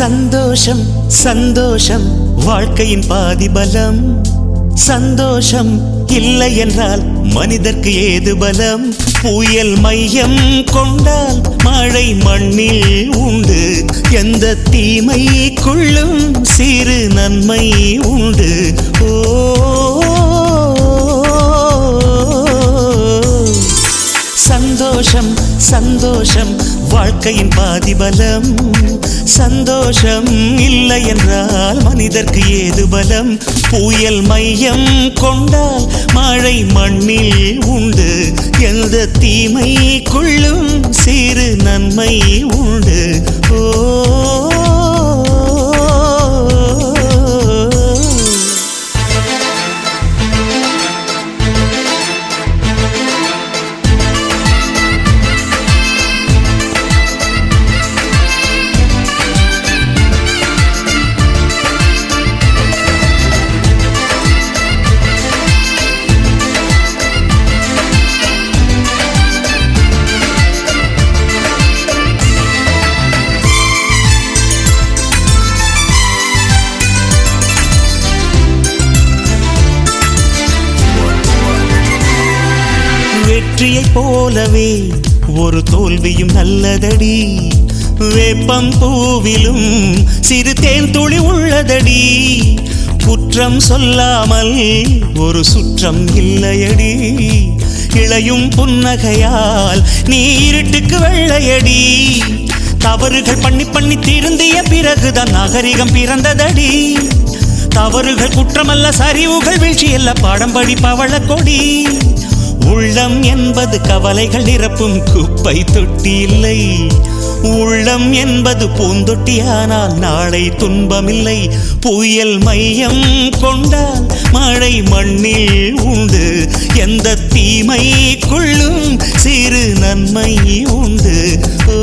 சந்தோஷம் சந்தோஷம் வாழ்க்கையின் பாதி பலம். சந்தோஷம் இல்லை என்றால் மனிதர்க்கு ஏது பலம்? புயல் மையம் கொண்டால் மழை மண்ணில் உண்டு. எந்த தீமைக்குள்ளும் சிறு நன்மை உண்டு. ஓ சந்தோஷம் சந்தோஷம் வாழ்க்கையின் பாதி பலம். சந்தோஷம் இல்லை என்றால் மனிதர்க்கு ஏது பலம்? புயல் மையம் கொண்டால் மழை மண்ணில் உண்டு. எந்த தீமைக்குள்ளும் சிறு நன்மை உண்டு. ஓ வெற்றியை போலவே ஒரு தோல்வியும் நல்லதடி. வேப்பம் பூவிலும் சிறு தேன் துளி உள்ளதடி. குற்றம் சொல்லாமல் ஒரு சுற்றம் இல்லையடி. இளையும் புன்னகையால் நீ இருட்டுக்கு வெள்ளையடி. தவறுகள் பண்ணி பண்ணி திருந்திய பிறகுதான் நாகரிகம் பிறந்ததடி. தவறுகள் குற்றமல்ல, சரிவுகள் வீழ்ச்சியல்ல, பாடம் படி பவள கொடி. உள்ளம் என்பது கவலைகள் நிரப்பும் குப்பை தொட்டி இல்லை. உள்ளம் என்பது பூந்தொட்டியானால் நாளை துன்பமில்லை. புயல் மையம் கொண்டால் மழை மண்ணில் உண்டு. எந்த தீமைக்குள்ளும் சிறு நன்மை உண்டு. ஓ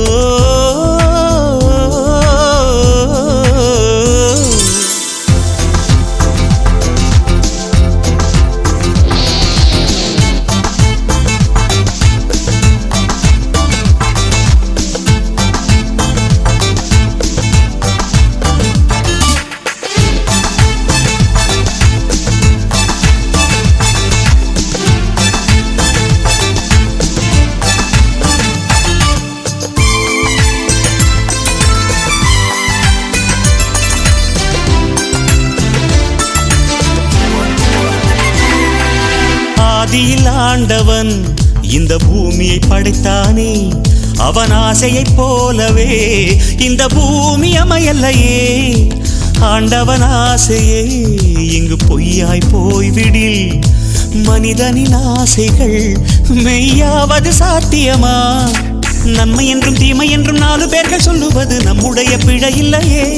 ஆதியில் ஆண்டவன் இந்த பூமியை படைத்தானே. அவன் ஆசையைப் போலவே இந்த பூமி அமையல்லையே. ஆண்டவன் ஆசையே இங்கு பொய்யாய் போய்விடில் மனிதனின் ஆசைகள் மெய்யாவது சாத்தியமா? நன்மை என்றும் தீமை என்றும் 4 பேர்கள் சொல்லுவது நம்முடைய பிழை இல்லையே.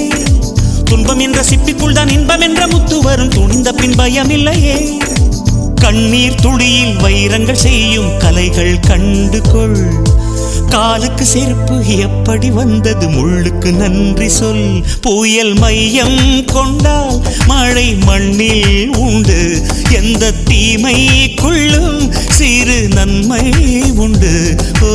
துன்பம் என்ற சிப்பிக்குள் தான் இன்பம் என்ற முத்து வரும். துணிந்த பின் பயம் இல்லையே. கண்ணீர் துளியில் வைரங்கள் செய்யும் கலைகள் கண்டு கொள். காலுக்கு செருப்பு எப்படி வந்தது? முள்ளுக்கு நன்றி சொல். புயல் மையம் கொண்டால் மழை மண்ணில் உண்டு. எந்த தீமைக்குள்ளும் சிறு நன்மை உண்டு. ஓ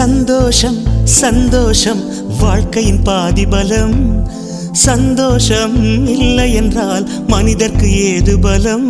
சந்தோஷம் சந்தோஷம் வாழ்க்கையின் பாதி பலம். சந்தோஷம் இல்லை என்றால் மனிதர்க்கு ஏது பலம்?